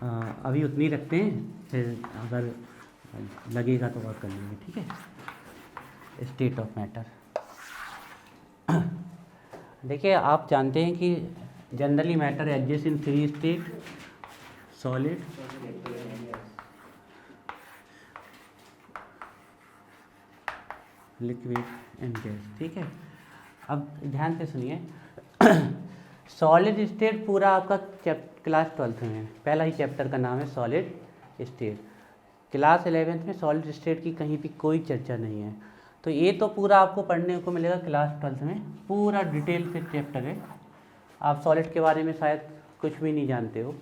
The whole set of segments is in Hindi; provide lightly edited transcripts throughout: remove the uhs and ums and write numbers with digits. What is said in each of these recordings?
अभी उतनी रखते हैं, फिर अगर लगेगा तो और कर लेंगे, ठीक है। स्टेट ऑफ मैटर, देखिए आप जानते हैं कि generally matter exist in 3 state: solid, liquid and gas, ठीक है। अब ध्यान से सुनिए, सॉलिड स्टेट पूरा आपका क्लास 12th में है, पहला ही चैप्टर का नाम है सॉलिड स्टेट। क्लास 11th में सॉलिड स्टेट की कहीं भी कोई चर्चा नहीं है, तो ये तो पूरा आपको पढ़ने को मिलेगा क्लास 12th में, पूरा डिटेल से चैप्टर है। आप सॉलिड के बारे में शायद कुछ भी नहीं जानते हो,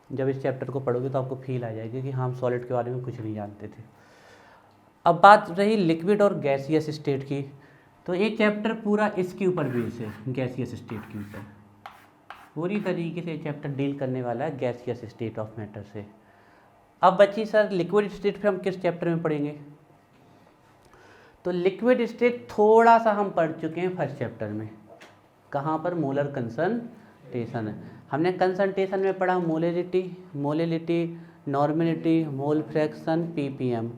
जब इस चैप्टर को पढ़ोगे तो आपको फील आ जाएगी कि हम सॉलिड के बारे में कुछ नहीं जानते थे। अब बात रही लिक्विड और गैसियस स्टेट की, तो ये चैप्टर पूरा इसके ऊपर बेस है, गैसियस स्टेट के ऊपर पूरी तरीके से चैप्टर डील करने वाला है गैसियस स्टेट ऑफ मैटर से। अब बची सर लिक्विड स्टेट, फिर हम किस चैप्टर में पढ़ेंगे? तो लिक्विड स्टेट थोड़ा सा हम पढ़ चुके हैं फर्स्ट चैप्टर में। कहाँ पर? मोलर कंसंट्रेशन है। हमने कंसंट्रेशन में पढ़ा molality, normality, mole fraction, ppm,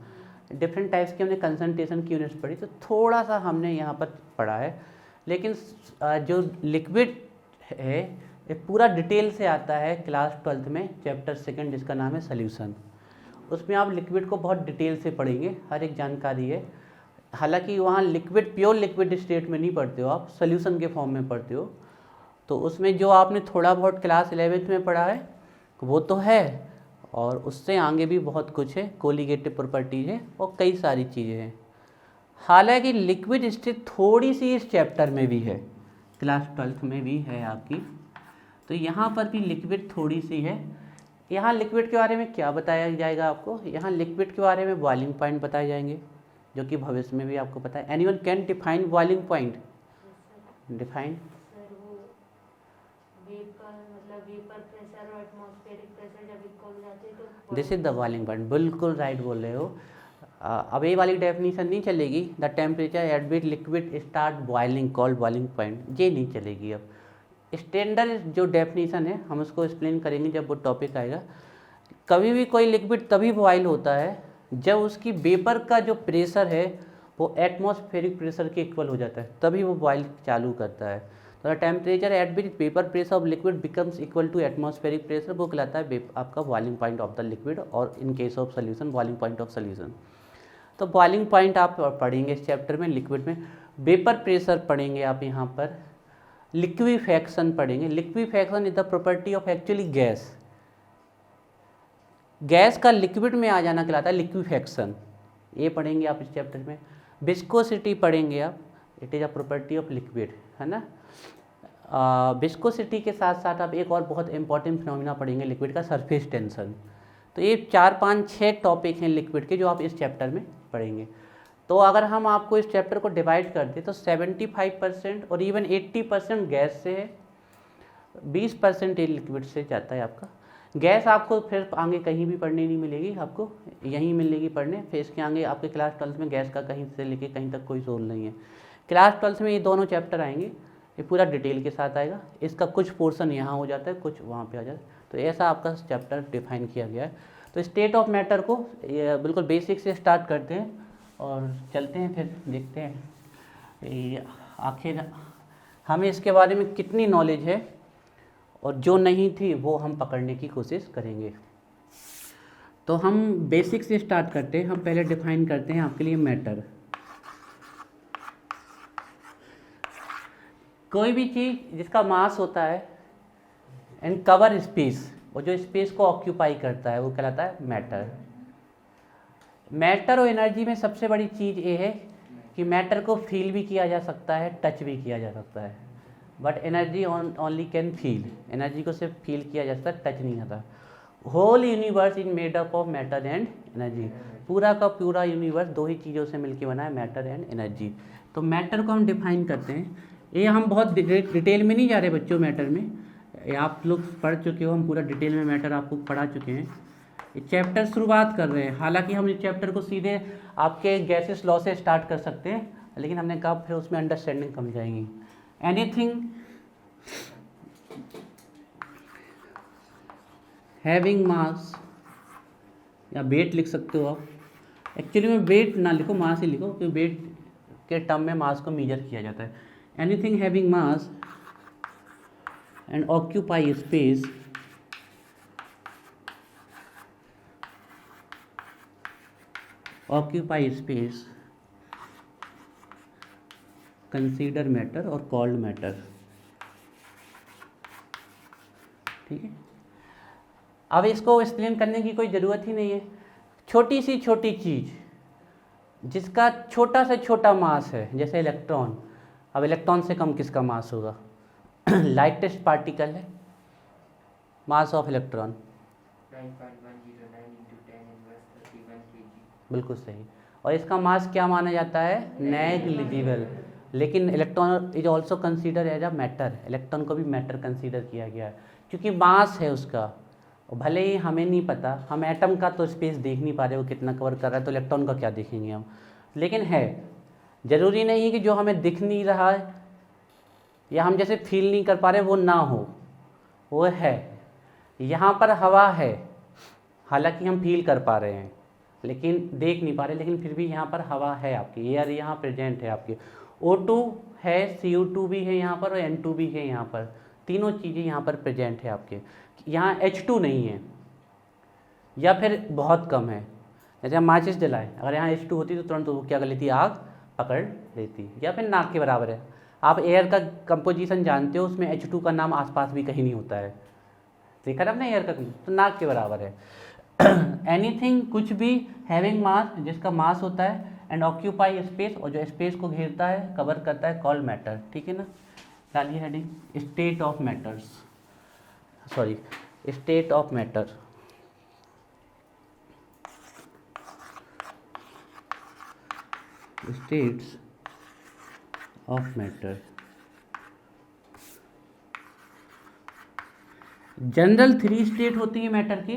different types की हमने कंसंट्रेशन की यूनिट्स पढ़ी, तो थोड़ा सा हमने यहाँ पर पढ़ा है। लेकिन जो लिक्विड है ये पूरा डिटेल से आता है क्लास 12th में, चैप्टर 2 जिसका नाम है सॉल्यूशन। उसमें आप लिक्विड को बहुत डिटेल से पढ़ेंगे, हर एक जानकारी है। हालांकि वहाँ लिक्विड प्योर लिक्विड स्टेट में नहीं पढ़ते हो आप, सॉल्यूशन के फॉर्म में पढ़ते हो, तो उसमें जो आपने थोड़ा बहुत क्लास 11th में पढ़ा है वो तो है, और उससे आगे भी बहुत कुछ है, कोलिगेटिव प्रॉपर्टीज है और कई सारी चीज़ें हैं। हालांकि लिक्विड स्टेट थोड़ी सी इस चैप्टर में भी है, क्लास 12th में भी है आपकी, तो यहाँ पर भी लिक्विड थोड़ी सी है। यहाँ लिक्विड के बारे में क्या बताया जाएगा आपको? यहाँ लिक्विड के बारे में बॉइलिंग पॉइंट बताए जाएंगे, जो कि भविष्य में भी आपको पता है। Anyone can define boiling point? Define this is the boiling point, बिल्कुल राइट बोल रहे हो। अब ये वाली डेफिनेशन नहीं चलेगी, the temperature at which liquid start boiling called boiling point, ये नहीं चलेगी। अब स्टैंडर्ड जो डेफिनेशन है हम उसको एक्सप्लेन करेंगे जब वो टॉपिक आएगा। कभी भी कोई लिक्विड तभी बॉइल होता है जब उसकी वेपर का जो प्रेशर है वो एटमॉस्फेरिक प्रेशर के इक्वल हो जाता है, तभी वो बॉइल चालू करता है। तो the temperature at which vapour pressure of liquid becomes equal to atmospheric pressure, वो कहलाता है आपका boiling point of the liquid, और in case of solution boiling point of solution. तो बॉइलिंग पॉइंट आप पढ़ेंगे इस चैप्टर में। लिक्विड में वेपर प्रेशर पढ़ेंगे आप, यहाँ पर लिक्विफैक्शन पढ़ेंगे। Liquefaction is the property of actually gas, gas का लिक्विड में आ जाना कहलाता है लिक्विफैक्शन, ये पढ़ेंगे आप इस चैप्टर में। विस्कोसिटी पढ़ेंगे आप, it is a property of liquid, है ना। विस्कोसिटी के साथ साथ आप एक और बहुत इंपॉर्टेंट फिनोमिना पढ़ेंगे लिक्विड का, सरफेस टेंशन। तो ये 4, 5, 6 टॉपिक हैं लिक्विड के जो आप इस चैप्टर में पढ़ेंगे। तो अगर हम आपको इस चैप्टर को डिवाइड कर दें तो 75% और इवन 80% गैस से है, 20% ये लिक्विड से जाता है आपका। गैस आपको फिर आगे कहीं भी पढ़ने नहीं मिलेगी, आपको यहीं मिलेगी पढ़ने, फिर इसके आगे आपके क्लास 12th में गैस का कहीं से लेके कहीं तक कोई रोल नहीं है। क्लास 12th में ये दोनों चैप्टर आएंगे, ये पूरा डिटेल के साथ आएगा। इसका कुछ पोर्शन यहाँ हो जाता है, कुछ वहाँ पे आ जाता है, तो ऐसा आपका चैप्टर डिफाइन किया गया है। तो स्टेट ऑफ मैटर को बिल्कुल बेसिक से स्टार्ट करते हैं और चलते हैं, फिर देखते हैं आखिर हमें इसके बारे में कितनी नॉलेज है, और जो नहीं थी वो हम पकड़ने की कोशिश करेंगे। तो हम बेसिक से स्टार्ट करते हैं। हम पहले डिफाइन करते हैं आपके लिए मैटर। कोई भी चीज़ जिसका मास होता है एंड कवर स्पेस, और जो स्पेस को ऑक्यूपाई करता है वो कहलाता है मैटर। मैटर और एनर्जी में सबसे बड़ी चीज़ ये है कि मैटर को फील भी किया जा सकता है, टच भी किया जा सकता है, but energy only can feel, energy को सिर्फ फील किया जा सकता है, टच नहीं आता। Whole universe is made up of matter and energy, पूरा का पूरा यूनिवर्स दो ही चीज़ों से मिलकर बना है, मैटर एंड एनर्जी। तो मैटर को हम डिफाइन करते हैं, ये हम बहुत डिटेल में नहीं जा रहे बच्चों मैटर में, आप लोग पढ़ चुके हो, हम पूरा डिटेल में मैटर आपको पढ़ा चुके हैं। ये चैप्टर शुरुआत कर रहे हैं, हालांकि हम इस चैप्टर को सीधे आपके गैसेस लॉ से स्टार्ट कर सकते हैं, लेकिन हमने कहा फिर उसमें अंडरस्टैंडिंग कम जाएगी। हैविंग मास, या वेट लिख सकते हो आप। एक्चुअली में वेट ना लिखो, मास ही लिखो, क्योंकि वेट के टर्म में मास को मेजर किया जाता है। Anything having mass and occupy space consider matter और कॉल्ड मैटर। ठीक है, अब इसको एक्सप्लेन करने की कोई ज़रूरत ही नहीं है। छोटी सी छोटी चीज़ जिसका छोटा से छोटा मास है, जैसे इलेक्ट्रॉन। अब इलेक्ट्रॉन से कम किसका मास होगा? लाइटेस्ट पार्टिकल है, mass of electron 9.109 into 10 inverse 31 kg। बिल्कुल सही। और इसका मास क्या माना जाता है? नेग्लिजिबल। लेकिन electron is also consider as a matter, electron को भी मैटर कंसीडर किया गया है क्योंकि मास है उसका। भले ही हमें नहीं पता, हम एटम का तो स्पेस देख नहीं पा रहे वो कितना कवर कर रहा है, तो इलेक्ट्रॉन का क्या देखेंगे हम। लेकिन है, ज़रूरी नहीं है कि जो हमें दिख नहीं रहा है या हम जैसे फील नहीं कर पा रहे वो ना हो, वो है। यहाँ पर हवा है, हालांकि हम फील कर पा रहे हैं लेकिन देख नहीं पा रहे, लेकिन फिर भी यहाँ पर हवा है आपकी, एयर यहाँ प्रेजेंट है आपके। O2 है, CO2 भी है यहाँ पर और N2 भी है यहाँ पर, तीनों चीज़ें यहाँ पर प्रेजेंट है आपके। यहाँ H2 नहीं है या फिर बहुत कम है। जैसे हम माचिस जलाएं, अगर यहाँ H2 होती तो तुरंत वो क्या कर लेती, आग पकड़ लेती, या फिर नाक के बराबर है। आप एयर का कंपोजिशन जानते हो, उसमें H2 का नाम आसपास भी कहीं नहीं होता है, देखा ना आपने एयर का, तो नाक के बराबर है। एनीथिंग, कुछ भी, हैविंग मास, जिसका मास होता है, एंड ऑक्यूपाई स्पेस, और जो स्पेस को घेरता है, कवर करता है, कॉल्ड मैटर। ठीक है ना, डालिए heading state of matters, sorry state of matter. States of matter. General 3 state होती है मैटर की,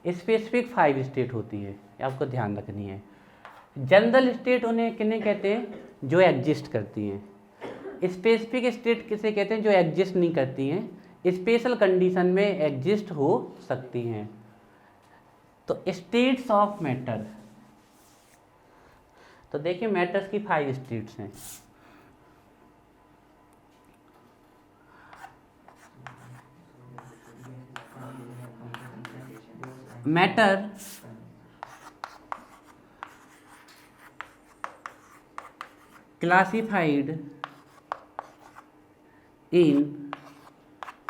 स्पेसिफिक 5 स्टेट होती है, ये आपको ध्यान रखनी है। जनरल स्टेट उन्हें किन्हें कहते हैं? जो एग्जिस्ट करती हैं। स्पेसिफिक स्टेट किसे कहते हैं? जो एग्जिस्ट नहीं करती हैं, स्पेशल कंडीशन में एग्जिस्ट हो सकती हैं। तो स्टेट्स ऑफ मैटर, तो देखिए मैटर्स की 5 स्टेट्स हैं। Matter classified in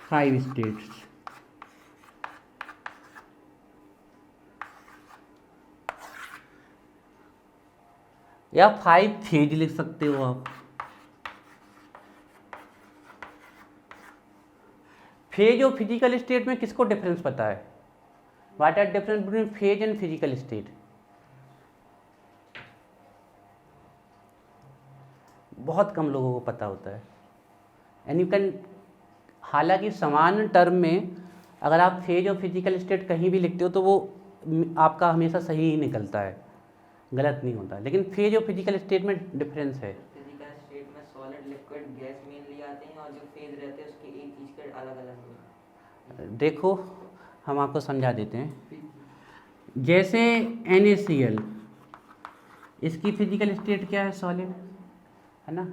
5 states। या 5 फेज लिख सकते हो आप। फेज और फिजिकल स्टेट में किसको डिफरेंस पता है? What are difference between phase and physical state? बहुत कम लोगों को पता होता है। एंड यू कैन, हालांकि समान टर्म में अगर आप फेज और फिजिकल स्टेट कहीं भी लिखते हो तो वो आपका हमेशा सही ही निकलता है, गलत नहीं होता। लेकिन फेज और फिजिकल स्टेट में डिफरेंस है। फिजिकल स्टेट में सॉलिड, लिक्विड, गैस मेनली आते हैं, और जो फेज रहते हैं उसके एक चीज के अलग अलग। देखो हम आपको समझा देते हैं। जैसे NaCl, इसकी फिजिकल स्टेट क्या है? सॉलिड है ना,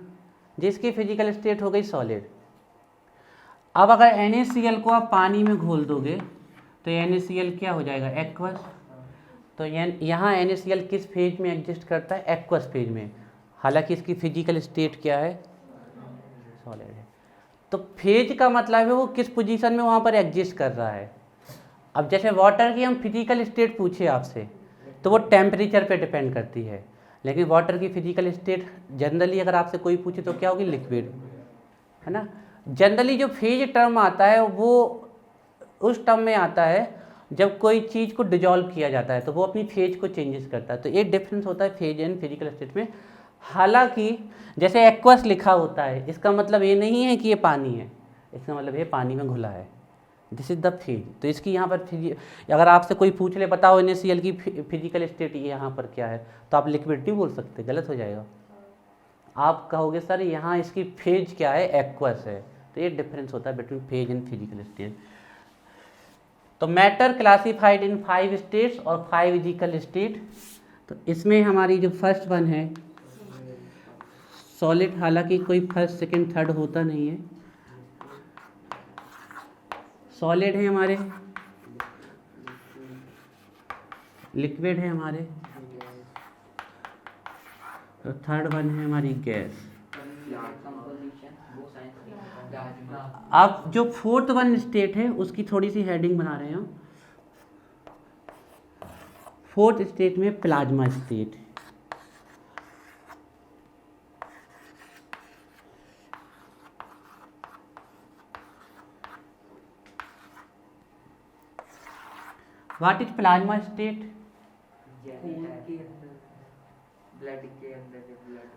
जिसकी फिजिकल स्टेट हो गई सॉलिड। अब अगर NaCl को आप पानी में घोल दोगे तो NaCl क्या हो जाएगा? एक्वस। तो यहाँ NaCl किस फेज में एग्जिस्ट करता है? एक्वस फेज में, हालांकि इसकी फिजिकल स्टेट क्या है? सॉलिड है। तो फेज का मतलब है वो किस पोजीशन में वहाँ पर एग्जिस्ट कर रहा है। अब जैसे वाटर की हम फिजिकल स्टेट पूछे आपसे तो वो टेम्परेचर पे डिपेंड करती है, लेकिन वाटर की फिजिकल स्टेट जनरली अगर आपसे कोई पूछे तो क्या होगी? लिक्विड, है ना। जनरली जो फेज टर्म आता है वो उस टर्म में आता है जब कोई चीज़ को डिजॉल्व किया जाता है तो वो अपनी फेज को चेंजेस करता है। तो एक डिफरेंस होता है फेज एंड फिजिकल स्टेट में। हालांकि जैसे एक्वस लिखा होता है, इसका मतलब ये नहीं है कि ये पानी है, इसका मतलब ये पानी में घुला है। This is the phase. तो इसकी यहाँ पर अगर आपसे कोई पूछ ले बताओ NaCl की फिजिकल स्टेट ये यहाँ पर क्या है, तो आप लिक्विड नहीं बोल सकते, गलत हो जाएगा। आप कहोगे सर यहाँ इसकी फेज क्या है? एक्वस है। तो ये डिफरेंस होता है between phase and physical state. तो मैटर क्लासिफाइड इन 5 स्टेट्स और 5 फिजिकल स्टेट। तो इसमें हमारी जो फर्स्ट वन है सॉलिड, हालांकि कोई फर्स्ट सेकंड थर्ड होता नहीं है, सॉलिड है हमारे, लिक्विड है हमारे, तो थर्ड वन है हमारी गैस। अब जो फोर्थ वन स्टेट है उसकी थोड़ी सी हेडिंग बना रहे हैं। फोर्थ स्टेट में plasma state. What is plasma state?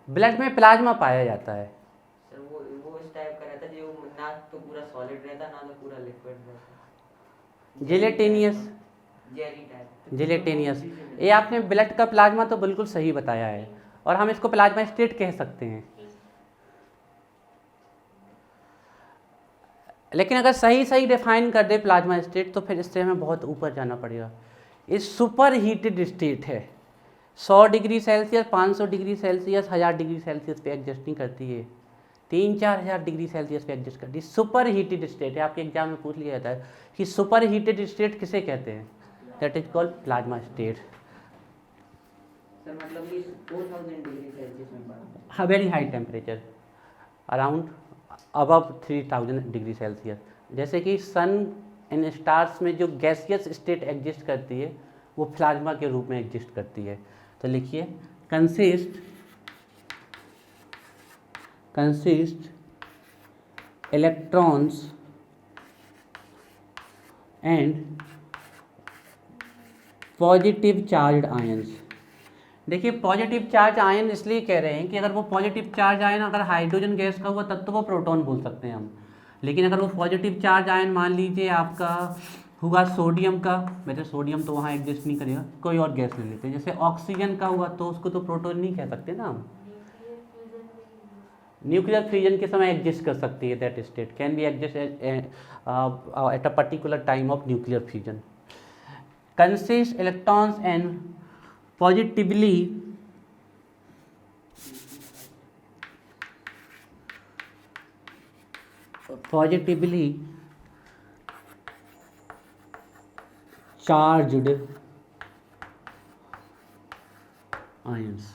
Blood में प्लाज्मा पाया जाता है। सर वो इस टाइप का रहता है जो ना तो पूरा सॉलिड रहता ना तो पूरा लिक्विड रहता। जेलेटेनियस, जेली टाइप। जेलेटेनियस। ये आपने ब्लड का प्लाज्मा तो बिल्कुल सही बताया है, और हम इसको प्लाज्मा स्टेट कह सकते हैं। लेकिन अगर सही सही डिफाइन कर दे प्लाज्मा स्टेट तो फिर इससे हमें बहुत ऊपर जाना पड़ेगा। ये सुपर हीटेड स्टेट है, 100 degree Celsius, 500 degree Celsius, 1000 degree Celsius पे एडजस्ट नहीं करती है, 3-4 हज़ार डिग्री सेल्सियस पे एडजस्ट करती है। सुपर हीटेड स्टेट है, आपके एग्जाम में पूछ लिया जाता है कि सुपर हीटेड स्टेट किसे कहते हैं, that is called plasma state. Sir मतलब ये 4000 डिग्री सेल्सियस में बनता है। Very high temperature, around above 3000 degree Celsius. जैसे कि सन इन स्टार्स में जो गैसियस स्टेट एग्जिस्ट करती है वो प्लाज्मा के रूप में एग्जिस्ट करती है। तो लिखिए consist electrons and positive charge ions. देखिए पॉजिटिव चार्ज आयन इसलिए कह रहे हैं कि अगर वो पॉजिटिव चार्ज आयन अगर हाइड्रोजन गैस का हुआ तब तो वो प्रोटॉन बोल सकते हैं हम, लेकिन अगर वो पॉजिटिव चार्ज आयन मान लीजिए आपका हुआ सोडियम का, वैसे सोडियम तो वहाँ एग्जिस्ट नहीं करेगा, कोई और गैस ले लेते हैं, जैसे ऑक्सीजन का हुआ तो उसको तो प्रोटॉन नहीं कह सकते ना हम। न्यूक्लियर फ्यूजन के समय एग्जिस्ट कर सकती है, that state can be exist at a particular time of nuclear fusion. Consist electrons and positively charged ions,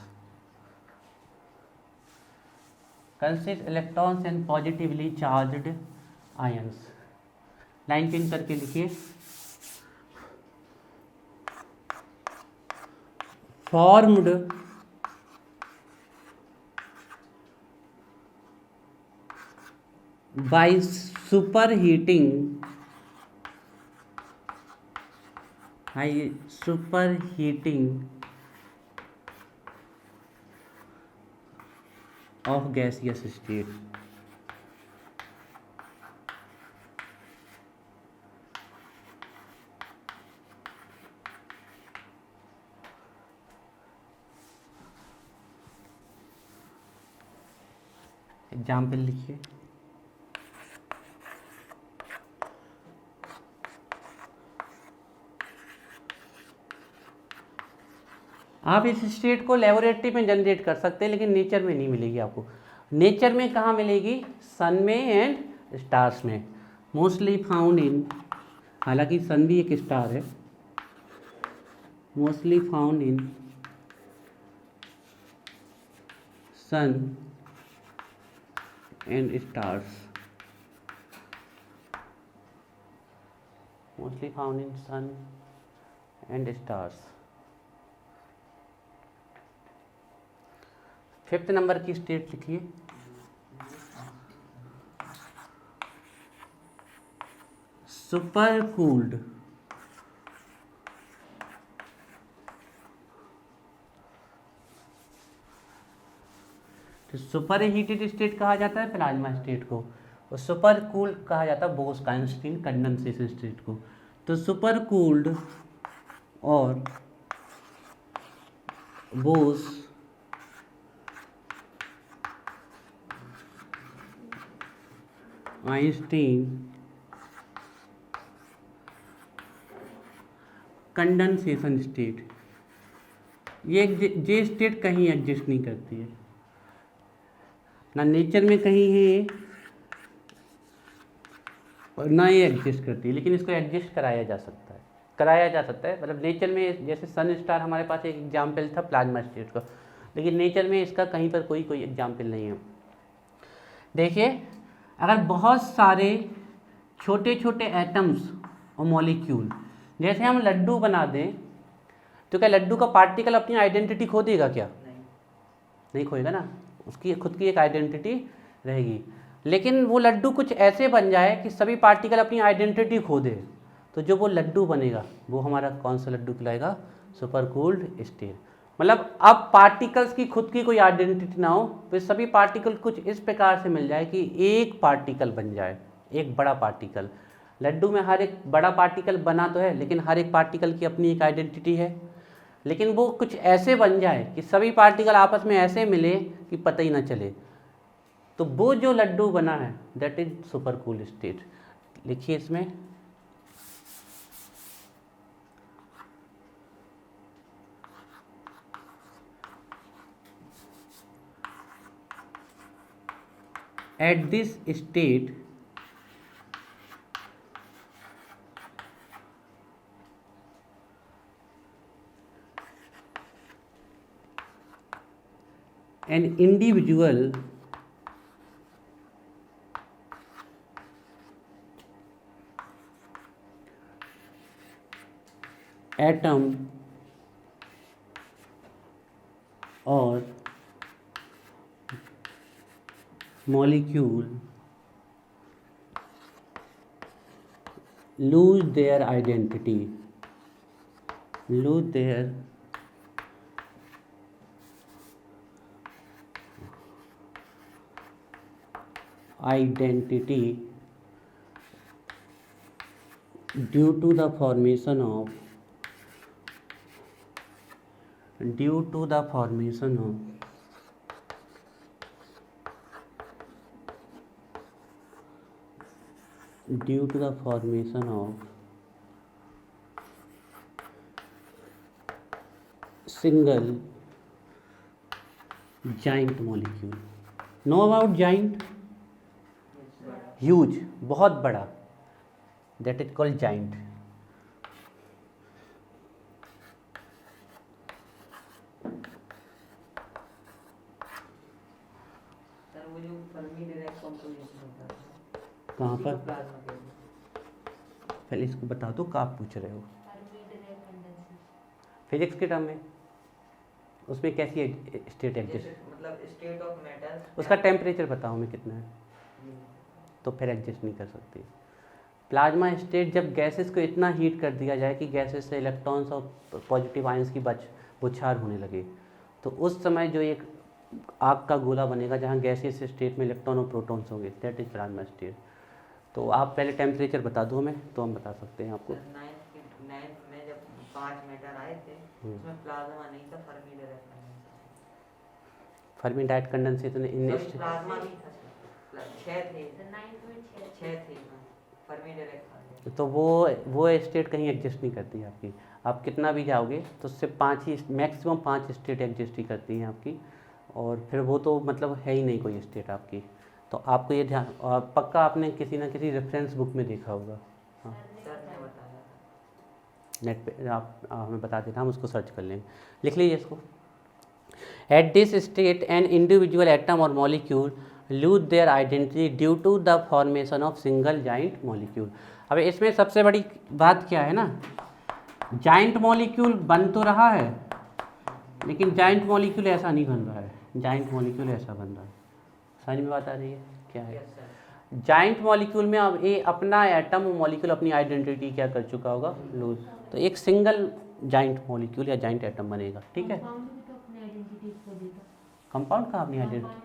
consist electrons and positively charged ions। Line change करके लिखिए, formed by superheating of gaseous state। Example लिखिए, आप इस स्टेट को लेबोरेटरी में जनरेट कर सकते हैं लेकिन नेचर में नहीं मिलेगी आपको। नेचर में कहाँ मिलेगी? सन में एंड स्टार्स में, मोस्टली फाउंड इन, हालांकि सन भी एक स्टार है, mostly found in sun and stars, mostly found in sun and stars. 5th number की स्टेट लिखिए, सुपर कूल्ड। तो सुपर हीटेड स्टेट कहा जाता है प्लाज्मा स्टेट को, और सुपर कूल्ड कहा जाता है बोस-आइंस्टीन कंडेंसेशन स्टेट को। तो सुपर कूल्ड और बोस आइंस्टीन कंडेंसेशन स्टेट, ये स्टेट कहीं एग्जिस्ट नहीं करती है, ना नेचर में कहीं है ये, और ना ये एग्जिस्ट करती है, लेकिन इसको एग्जिस्ट कराया जा सकता है, मतलब नेचर में जैसे सन स्टार हमारे पास एक एग्जाम्पल था प्लाज्मा स्टेट का, लेकिन नेचर में इसका कहीं पर कोई एग्जाम्पल नहीं है। देखिए, अगर बहुत सारे छोटे छोटे एटम्स और मॉलिक्यूल, जैसे हम लड्डू बना दें, तो क्या लड्डू का पार्टिकल अपनी आइडेंटिटी खो देगा क्या? नहीं खोएगा ना, उसकी खुद की एक आइडेंटिटी रहेगी। लेकिन वो लड्डू कुछ ऐसे बन जाए कि सभी पार्टिकल अपनी आइडेंटिटी खो दे, तो जो वो लड्डू बनेगा वो हमारा कौन सा लड्डू कहलाएगा? Super cooled state. मतलब अब पार्टिकल्स की खुद की कोई आइडेंटिटी ना हो, फिर सभी पार्टिकल कुछ इस प्रकार से मिल जाए कि एक पार्टिकल बन जाए, एक बड़ा पार्टिकल। लड्डू में हर एक बड़ा पार्टिकल बना तो है, लेकिन हर एक पार्टिकल की अपनी एक आइडेंटिटी है, लेकिन वो कुछ ऐसे बन जाए कि सभी पार्टिकल आपस में ऐसे मिले कि पता ही ना चले, तो वो जो लड्डू बना है that is super cool state. लिखिए इसमें, at this state an individual atom or molecule lose their identity, due to the formation of single giant molecule. Know about giant? Huge, बहुत बड़ा, that is called giant. Sir वो जो फर्मी डायरेक्ट कंपोजिशन होता है कहाँ पर? प्लाज्मा के पहले इसको बता दो, कहाँ पूछ रहे हो? फिजिक्स के टर्म में उसमें कैसी स्टेट एग्जिस्ट, मतलब स्टेट ऑफ मैटर, उसका टेम्परेचर बताओ हमें कितना है, तो फिर एग्जिस्ट नहीं कर सकती। प्लाज्मा स्टेट जब गैसेस को इतना हीट कर दिया जाए कि गैसेस से इलेक्ट्रॉन्स और पॉजिटिव आयंस की बौछार होने लगे, तो उस समय जो एक आग का गोला बनेगा जहाँ गैसेस स्टेट में इलेक्ट्रॉन और प्रोटॉन्स होंगे, दैट इज प्लाज्मा स्टेट। तो आप पहले टेम्परेचर बता दो हमें, तो हम बता सकते हैं आपको। 9th में जब 5 मैटर आए थे उसमें प्लाज्मा नहीं था, Fermi direct Fermi direct condensation in plasma नहीं था, 6 थे, 6 थे, फर्मी डायरेक्ट। तो वो स्टेट कहीं एग्जिस्ट नहीं करती है आपकी। आप कितना भी जाओगे तो उससे 5 ही, मैक्सिमम 5 स्टेट एग्जिस्ट ही करती हैं आपकी, और फिर वो तो मतलब है ही नहीं कोई स्टेट आपकी। तो आपको ये ध्यान, और पक्का आपने किसी ना किसी रेफरेंस बुक में देखा होगा। हाँ, नेट पे आप हमें बता देना, हम उसको सर्च कर लेंगे। लिख लीजिए इसको। At this state an individual atom और molecule lose their identity due to the formation of single giant molecule. अब इसमें सबसे बड़ी बात क्या है ना, जाइंट मॉलिक्यूल बन तो रहा है, लेकिन जाइंट मॉलिक्यूल ऐसा नहीं बन रहा है, जाइंट मॉलिक्यूल ऐसा बन रहा है। समझ में बात आ रही है क्या है? जाइंट मॉलिक्यूल में अब ये अपना एटम और मॉलिक्यूल अपनी आइडेंटिटी क्या कर चुका होगा, लूज। तो एक सिंगल जाइंट मॉलिक्यूल या जाइंट एटम बनेगा, ठीक है। कंपाउंड का अपनी आइडेंटिटी,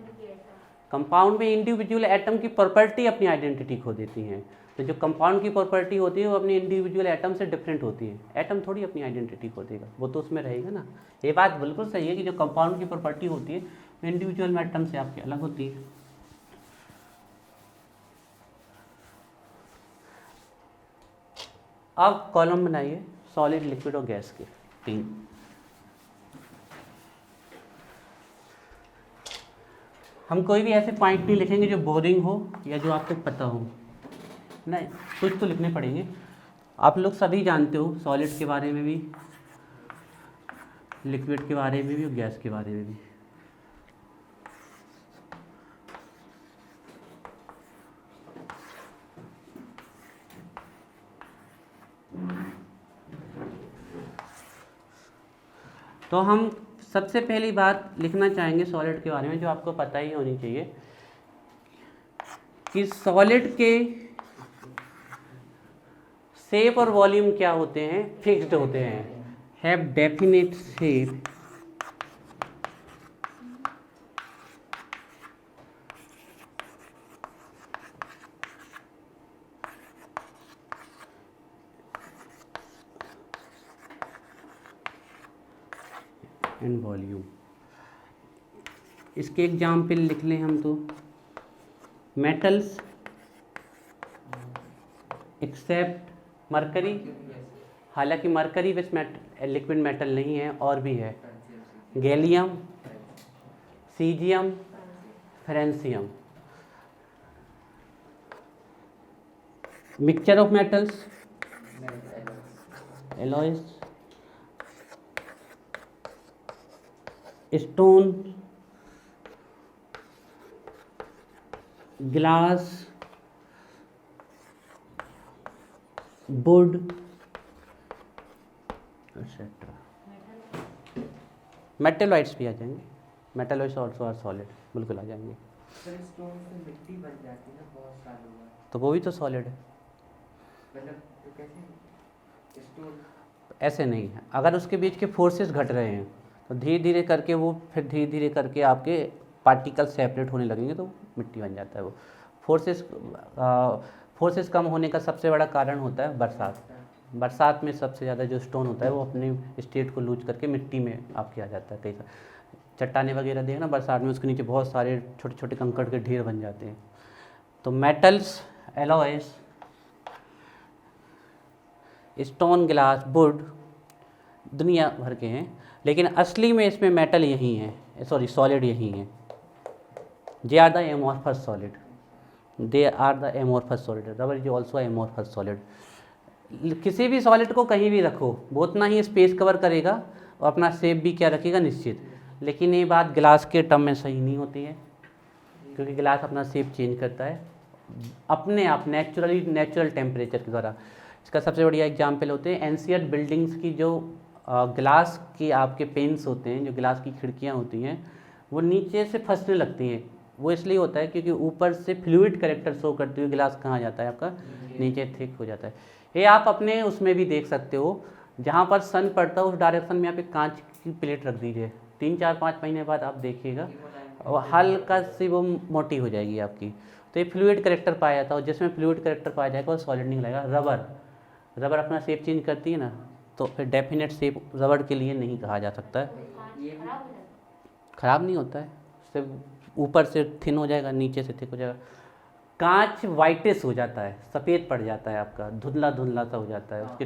कंपाउंड में इंडिविजुअल एटम की प्रॉपर्टी अपनी आइडेंटिटी खो देती हैं। तो जो कंपाउंड की प्रॉपर्टी होती है वो अपनी इंडिविजुअल एटम से डिफरेंट होती है। एटम थोड़ी अपनी आइडेंटिटी खो देगा, वो तो उसमें रहेगा ना। ये बात बिल्कुल सही है कि जो कंपाउंड की प्रॉपर्टी होती है वो इंडिविजुअल एटम से आपकी अलग होती है। अब कॉलम बनाइए सॉलिड, लिक्विड और गैस के 3। हम कोई भी ऐसे पॉइंट नहीं लिखेंगे जो बोरिंग हो या जो आपको पता हो, नहीं, कुछ तो लिखने पड़ेंगे। आप लोग सभी जानते हो सॉलिड के बारे में भी, लिक्विड के बारे में भी और गैस के बारे में भी। तो हम सबसे पहली बात लिखना चाहेंगे सॉलिड के बारे में, जो आपको पता ही होनी चाहिए कि सॉलिड के शेप और वॉल्यूम क्या होते हैं, फिक्स्ड होते हैं, have definite shape and volume. इसके एग्जाम्पल लिख लें हम तो, मेटल्स एक्सेप्ट मरकरी, हालांकि मरकरी विच लिक्विड मेटल नहीं है, और भी है gallium, caesium, francium. Mixture of metals, alloys, stone, glass, would etcetera. Metalloids भी आ जाएंगे, मेटलॉइड्स ऑल्सो आर सॉलिड, बिल्कुल आ जाएंगे। सर स्टोन से मिट्टी बन जाती है ना बहुत सालों बाद, तो वो भी तो सॉलिड है। मतलब तो कैसे स्टोन ऐसे नहीं है, अगर उसके बीच के फोर्सेस घट रहे हैं तो धीरे धीरे करके वो फिर धीरे धीरे करके आपके पार्टिकल सेपरेट होने लगेंगे तो मिट्टी बन जाता है वो। फोर्सेस कम होने का सबसे बड़ा कारण होता है बरसात। बरसात में सबसे ज़्यादा जो स्टोन होता है वो अपने स्टेट को लूज करके मिट्टी में आपके आ जाता है। कई चट्टाने वगैरह देखना बरसात में, उसके नीचे बहुत सारे छोटे छोटे कंकड़ के ढेर बन जाते हैं। तो metals, alloys, stone, glass, would दुनिया भर के हैं, लेकिन असली में इसमें मेटल यही है, सॉरी सॉलिड यही है। They are the amorphous solid, they are the amorphous solid, rubber is also amorphous solid. किसी भी सॉलिड को कहीं भी रखो वो उतना ही स्पेस कवर करेगा और अपना शेप भी क्या रखेगा निश्चित। लेकिन ये बात ग्लास के टर्म में सही नहीं होती है, क्योंकि ग्लास अपना शेप चेंज करता है अपने आप नेचुरल टेम्परेचर के द्वारा। इसका सबसे बढ़िया एग्जाम्पल होते हैं एंशियंट बिल्डिंग्स की, जो ग्लास की आपके पेन्स होते हैं, जो ग्लास की खिड़कियाँ होती हैं, वो नीचे से फंसने लगती हैं। वो इसलिए होता है क्योंकि ऊपर से फ्लूइड करेक्टर शो करते हुए ग्लास कहाँ जाता है आपका, नीचे थिक हो जाता है। ये आप अपने उसमें भी देख सकते हो, जहाँ पर सन पड़ता है उस डायरेक्शन में आप एक कांच की प्लेट रख दीजिए, 3-4-5 महीने बाद आप देखिएगा और हल्का सी वो मोटी हो जाएगी आपकी। तो ये फ्लूइड करेक्टर पाया जाता है, और जिसमें फ्लूइड करेक्टर पाया जाएगा वो सॉलिड नहीं लगेगा। रबर अपना शेप चेंज करती है ना, तो फिर डेफिनेट शेप रबर के लिए नहीं कहा जा सकता है। खराब नहीं होता है, सिर्फ ऊपर से थिन हो जाएगा, नीचे से थिक हो जाएगा। कांच वाइटिश हो जाता है, सफ़ेद पड़ जाता है आपका, धुंधला धुंधला सा हो जाता है, उसकी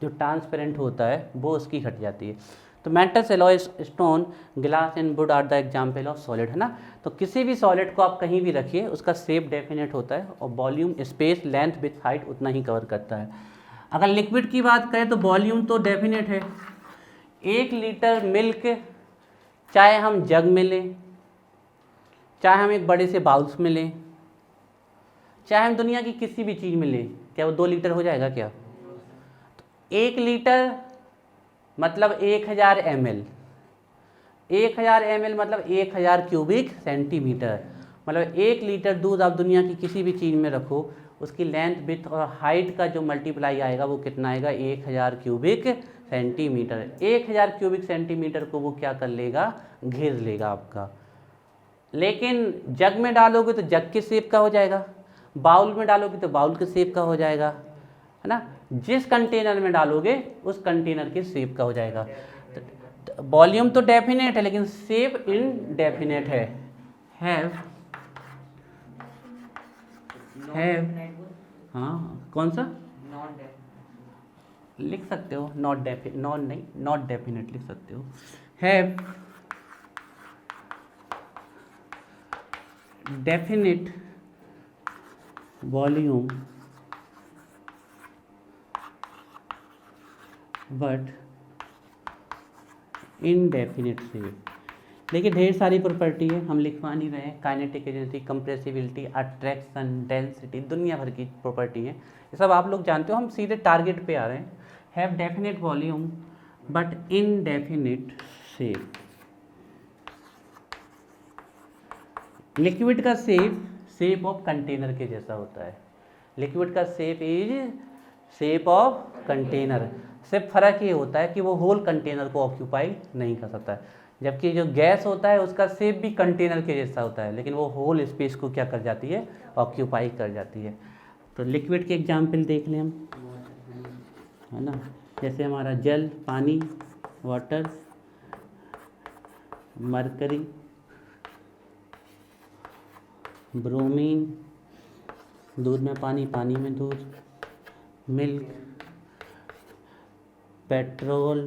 जो ट्रांसपेरेंट होता है वो उसकी हट जाती है। तो metals, alloys, stone, glass and wood are the example of solid, है ना। तो किसी भी सॉलिड को आप कहीं भी रखिए उसका शेप डेफिनेट होता है और volume, space, length with height उतना ही कवर करता है। अगर लिक्विड की बात करें तो वॉल्यूम तो डेफिनेट है। 1 लीटर मिल्क चाहे हम जग में लें, चाहे हम एक बड़े से बाउल्स में लें, चाहे हम दुनिया की किसी भी चीज़ में लें, क्या वो 2 लीटर हो जाएगा क्या? तो 1 लीटर मतलब 1000 ml, 1000 ml मतलब 1000 क्यूबिक सेंटीमीटर। मतलब 1 लीटर दूध आप दुनिया की किसी भी चीज़ में रखो, उसकी लेंथ, विड्थ और हाइट का जो मल्टीप्लाई आएगा वो कितना आएगा, 1000 क्यूबिक सेंटीमीटर। 1000 क्यूबिक सेंटीमीटर को वो क्या कर लेगा, घेर लेगा आपका। लेकिन जग में डालोगे तो जग के शेप का हो जाएगा, बाउल में डालोगे तो बाउल के शेप का हो जाएगा, है ना। जिस कंटेनर में डालोगे उस कंटेनर के शेप का हो जाएगा। वॉल्यूम तो डेफिनेट है लेकिन शेप इनडेफिनेट है। हैव, हाँ कौन सा, लिख सकते हो, नॉट डेफिनेट लिख सकते हो। Have definite volume but indefinite shape. देखिए ढेर सारी प्रॉपर्टी है, हम लिखवा नहीं रहे हैं। Kinetic energy, compressibility, attraction, density, दुनिया भर की प्रॉपर्टी है, ये सब आप लोग जानते हो। हम सीधे टारगेट पे आ रहे हैं। Have definite volume but indefinite shape. Liquid का शेप ऑफ कंटेनर के जैसा होता है। लिक्विड का shape is shape of container. सिर्फ फर्क ये होता है कि वो होल कंटेनर को ऑक्यूपाई नहीं कर सकता है, जबकि जो गैस होता है उसका शेप भी कंटेनर के जैसा होता है, लेकिन वो होल स्पेस को क्या कर जाती है, ऑक्यूपाई कर जाती है। तो लिक्विड के एग्जाम्पल देख लें हम, है ना, जैसे हमारा जल, पानी, वाटर, मरकरी, ब्रोमीन, दूध में पानी, पानी में दूध, milk, petrol,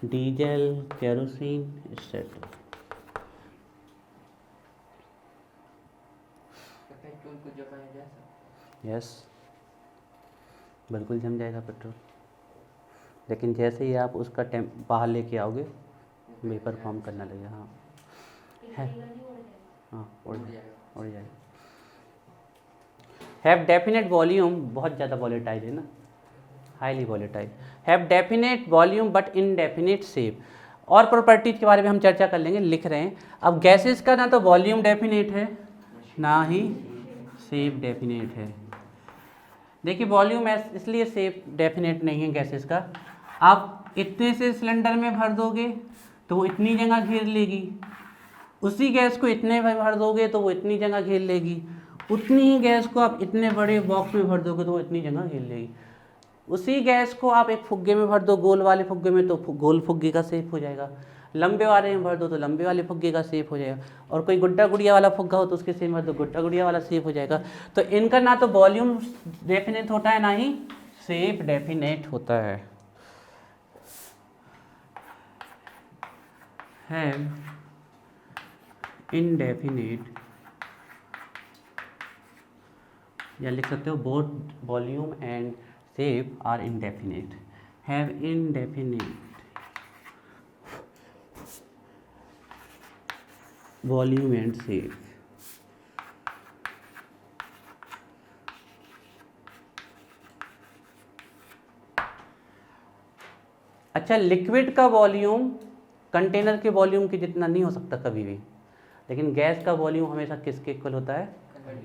diesel, kerosene, etcetera. Petrol को जमाया जा सकता है। यस, बिल्कुल जम जाएगा पेट्रोल, लेकिन जैसे ही आप उसका बाहर लेके आओगे वेपर फॉर्म करना लगेगा। हाँ है, हाँ उड़ जाएगा। हैव डेफिनेट वॉल्यूम, बहुत ज़्यादा वॉलेटाइल है ना, highly volatile. Have definite volume but indefinite shape. और प्रॉपर्टीज के बारे में हम चर्चा कर लेंगे, लिख रहे हैं। अब गैसेस का ना तो वॉल्यूम डेफिनेट है ना ही शेप डेफिनेट है। देखिए वॉल्यूम इसलिए शेप डेफिनेट नहीं है गैसेस का। आप इतने से सिलेंडर में भर दोगे तो वो इतनी जगह घेर लेगी, उसी गैस को इतने में भर दोगे तो वो इतनी जगह घेर लेगी, उतनी ही गैस को आप इतने बड़े बॉक्स में भर दोगे तो वो इतनी जगह घेर लेगी। उसी गैस को आप एक फुग्गे में भर दो, गोल वाले फुग्गे में, तो गोल फुग्गे का शेप हो जाएगा। लंबे वाले में भर दो तो लंबे वाले फुग्गे का शेप हो जाएगा। और कोई गुड्डा गुड़िया वाला फुग्गा हो तो उसके शेप में तो गुड्डा गुड़िया वाला शेप हो जाएगा। तो इनका ना तो वॉल्यूम डेफिनेट होता है ना ही शेप डेफिनेट होता है। हैव इनडेफिनेट, या लिख सकते हो both volume and shape are indefinite. Have indefinite volume and shape. अच्छा, लिक्विड का वॉल्यूम कंटेनर के वॉल्यूम के जितना नहीं हो सकता कभी भी, लेकिन गैस का वॉल्यूम हमेशा किसके इक्वल होता है,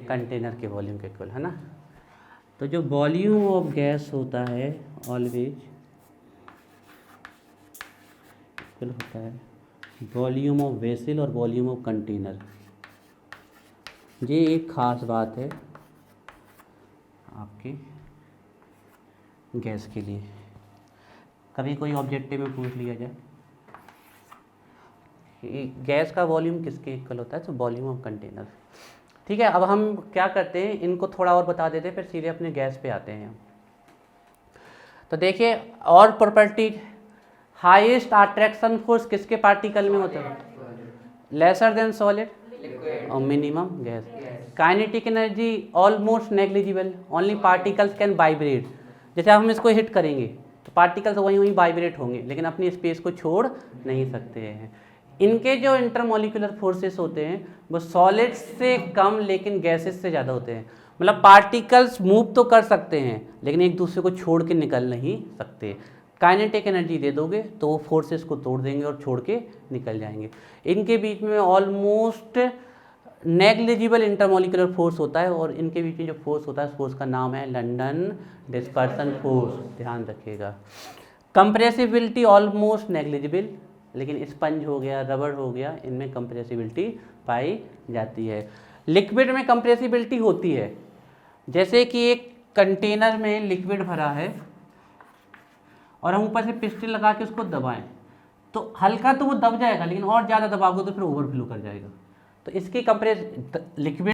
कंटेनर के वॉल्यूम के इक्वल, है ना। तो जो वॉल्यूम ऑफ गैस होता है ऑलवेज इक्वल होता है वॉल्यूम ऑफ वेसल और वॉल्यूम ऑफ कंटेनर। ये एक खास बात है आपके गैस के लिए। कभी कोई ऑब्जेक्टिव में पूछ लिया जाए कि गैस का वॉल्यूम किसके इक्वल होता है, तो वॉल्यूम ऑफ कंटेनर। ठीक है, अब हम क्या करते हैं, इनको थोड़ा और बता देते हैं, फिर सीधे अपने गैस पे आते हैं। तो देखिए और प्रॉपर्टी, हाईएस्ट अट्रैक्शन फोर्स किसके पार्टिकल में होता है, लेसर देन सॉलिड और minimum gas. Kinetic energy almost negligible, only particles can vibrate. जैसे हम इसको हिट करेंगे तो पार्टिकल्स वहीं वाइब्रेट होंगे, लेकिन अपनी स्पेस को छोड़ नहीं सकते हैं। इनके जो इंटरमोलिकुलर फोर्सेस होते हैं वो सॉलिड्स से कम लेकिन गैसेस से ज़्यादा होते हैं। मतलब पार्टिकल्स मूव तो कर सकते हैं लेकिन एक दूसरे को छोड़ के निकल नहीं सकते। काइनेटिक एनर्जी दे दोगे तो वो फोर्सेस को तोड़ देंगे और छोड़ के निकल जाएंगे। इनके बीच में ऑलमोस्ट नेग्लिजिबल इंटरमोलिकुलर फोर्स होता है, और इनके बीच में जो फोर्स होता है उस फोर्स का नाम है लंदन डिस्पर्सन फोर्स, ध्यान रखिएगा। कंप्रेसिबिलिटी ऑलमोस्ट नेग्लिजिबल, लेकिन स्पंज हो गया, रबर हो गया, इनमें कंप्रेसिबिलिटी पाई जाती है। लिक्विड में कंप्रेसिबिलिटी होती है, जैसे कि एक कंटेनर में लिक्विड भरा है और हम ऊपर से पिस्टन लगा के उसको दबाएं तो हल्का तो वो दब जाएगा, लेकिन और ज़्यादा दबाओगे तो फिर ओवरफ्लो कर जाएगा। तो इसकी लिक्विड